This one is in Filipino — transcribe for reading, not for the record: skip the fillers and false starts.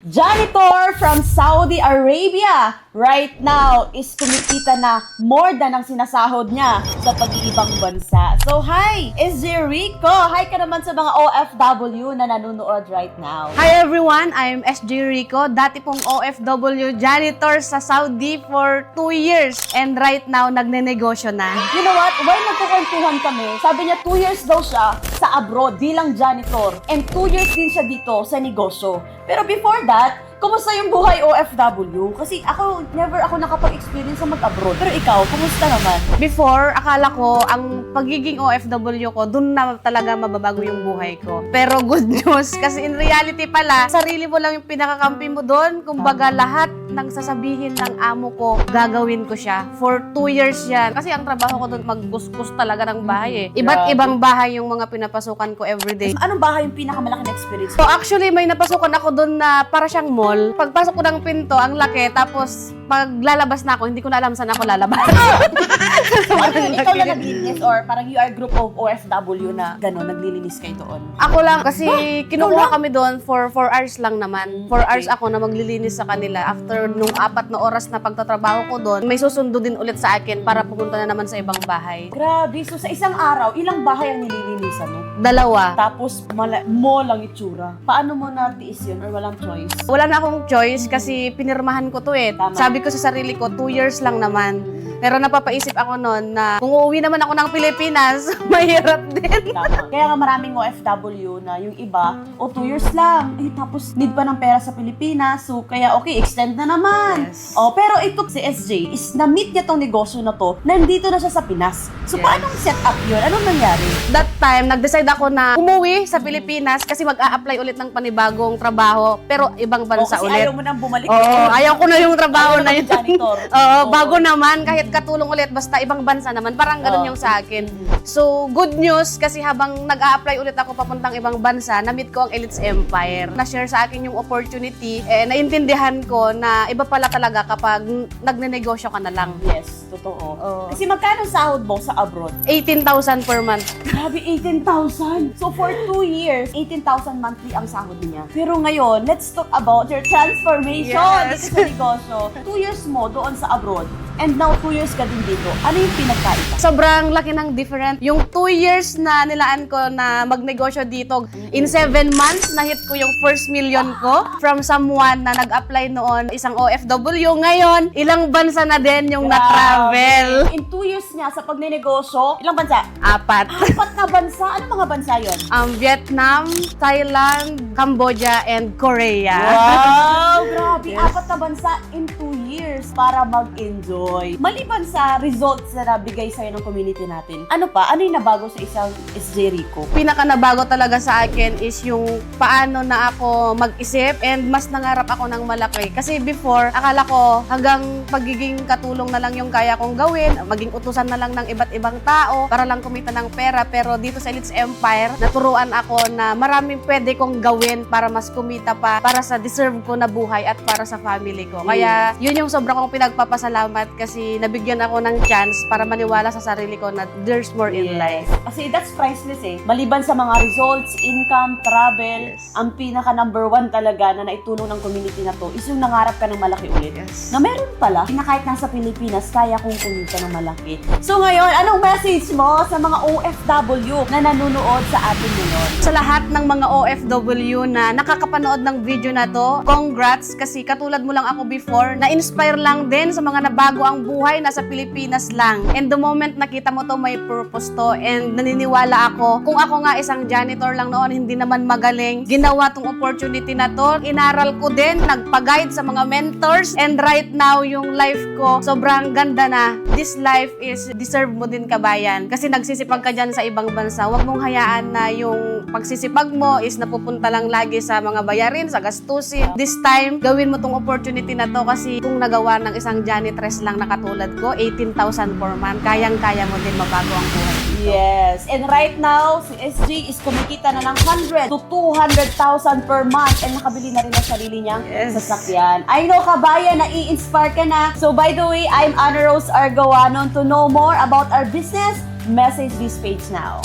Janitor from Saudi Arabia right now is kumikita na more than ang sinasahod niya sa pag-iibang bansa. So, hi! SJ Rico! Hi ka naman sa mga OFW na nanonood right now. Hi everyone! I'm SJ Rico, dati pong OFW janitor sa Saudi for 2 years and right now nagnenegosyo na. You know what? While nagkukwentuhan kami, sabi niya 2 years daw siya sa abroad bilang janitor and 2 years din siya dito sa negosyo. Pero before that, kumusta yung buhay OFW? Kasi never ako nakapag-experience sa mag-abroad. Pero ikaw, kumusta naman? Before, akala ko ang pagiging OFW ko, dun na talaga mababago yung buhay ko. Pero good news, kasi in reality pala, sarili mo lang yung pinakakampi mo dun. Kumbaga lahat ng sasabihin ng amo ko, gagawin ko siya. For 2 years yan. Kasi ang trabaho ko dun, magkuskus talaga ng bahay eh. Iba't ibang bahay yung mga pinapasukan ko everyday. Anong bahay yung pinakamalaki na experience? So actually, may napasukan ako dun na para siyang mall. Pagpasok ko ng pinto, ang laki. Tapos, pag lalabas na ako, hindi ko na alam saan ako lalabas. Ano yun? Ikaw na naglilinis or parang you are group of OFW na gano'n, naglilinis kayo doon? Ako lang, kasi kinukuha kami doon for 4 hours lang naman. 4 hours ako na maglilinis sa kanila. After nung 4 na oras na pagtatrabaho ko doon, may susundo din ulit sa akin para pupunta na naman sa ibang bahay. Grabe. So, sa isang araw, ilang bahay ang nililinisan mo? 2. Tapos, mo lang itsura. Paano mo natiis yun or walang choice? Wala na akong choice kasi pinirmahan ko to eh. Tama. Sabi ko sa sarili ko, 2 years lang naman. Pero napapaisip ako noon na kung uuwi naman ako ng Pilipinas, mahirap din. Tama. Kaya nga maraming OFW na yung iba, 2 years lang. Tapos need pa ng pera sa Pilipinas. So, kaya okay, extend na naman. Yes. Pero ito si SJ is na-meet niya tong negosyo na to, nandito na siya sa Pinas. So, Yes. paanong set up yun? Anong nangyari? That time, nag-decide ako na umuwi sa Pilipinas kasi mag-a-apply ulit ng panibagong trabaho, pero ibang bansa Kasi ulit. ayaw mo nang bumalik. Oo, ayaw ko na yung trabaho Ayaw na na yun. mag-janitor. Oo, bago naman, kahit katulong ulit, basta ibang bansa naman, parang ganun yung sa akin. So, good news, kasi habang nag-a-apply ulit ako papuntang ibang bansa, na-meet ko ang Elites Empire. Na-share sa akin yung opportunity, naintindihan ko na iba pala talaga kapag nagnenegosyo ka na lang. Yes, totoo. Oo. Kasi magkano sahod mo sa abroad? 18,000 per month. Grabe, 18,000! So, for 2 years, 18,000 monthly ang sahod niya. Pero ngayon, let's talk about your transformation Yes. dito sa negosyo. 2 years mo doon sa abroad, and now 2 years ka din dito. Ano yung pinagkaiba? Sobrang laki ng different. Yung 2 years na nilaan ko na magnegosyo dito, in 7 months, na-hit ko yung first million ko from someone na nag-apply noon, isang OFW. Ngayon, ilang bansa na din yung na-travel. In 2 years niya sa pagnenegosyo, ilang bansa? 4. 4 na bansa. Ano mga bansa yon? Vietnam, Thailand, Cambodia, and Korea. Wow! Grabe, Yes. 4 na bansa in 2 years para mag-enjoy. Maliban sa results na nabigay sa'yo ng community natin, ano pa? Ano yung nabago sa isang SJ Rico? Pinaka nabago talaga sa akin is yung paano na ako mag-isip and mas nangarap ako ng malaki. Kasi before, akala ko hanggang pagiging katulong na lang yung kaya kong gawin, maging utusan na lang ng iba't ibang tao para lang kumita ng pera. Pero dito sa Elites Empire, naturuan ako na maraming pwede kong gawin para mas kumita pa, para sa deserve ko na buhay at para sa family ko. Kaya yun yung sobrang kong pinagpapasalamat kasi nabigyan ako ng chance para maniwala sa sarili ko na there's more in life. Kasi that's priceless eh. Maliban sa mga results, income, travel, Yes. ang pinaka number 1 talaga na naitulong ng community na to is yung nangarap ka ng malaki ulit. Yes. Na meron pala, na kahit nasa Pilipinas, kaya kong kumita ng malaki. So ngayon, anong message mo sa mga OFW na nanonood sa atin ngayon? Sa lahat ng mga OFW na nakakapanood ng video na to, congrats kasi katulad mo lang ako before, na-inspire lang din sa mga nabago ang buhay nasa Pilipinas lang. And the moment nakita mo to, may purpose to and naniniwala ako, kung ako nga isang janitor lang noon, hindi naman magaling, ginawa tong opportunity na to, inaral ko din, nagpa-guide sa mga mentors, and right now, yung life ko, sobrang ganda na. This life is deserve mo din kabayan. Kasi nagsisipag ka dyan sa ibang bansa, huwag mong hayaan na yung pagsisipag mo is napupunta lang lagi sa mga bayarin, sa gastusin. This time, gawin mo tong opportunity na to kasi kung nagawa ng isang janitress lang na katulad ko, 18,000 per month, kayang-kaya mo din mabago ang buhay. Yes. And right now, si SG is kumikita na ng 100 to 200,000 per month and nakabili na rin ang sarili niyang Yes. sasakyan. I know, kabayan, na-i-inspire ka na. So, by the way, I'm Ana Rose Argawanon. To know more about our business, message this page now.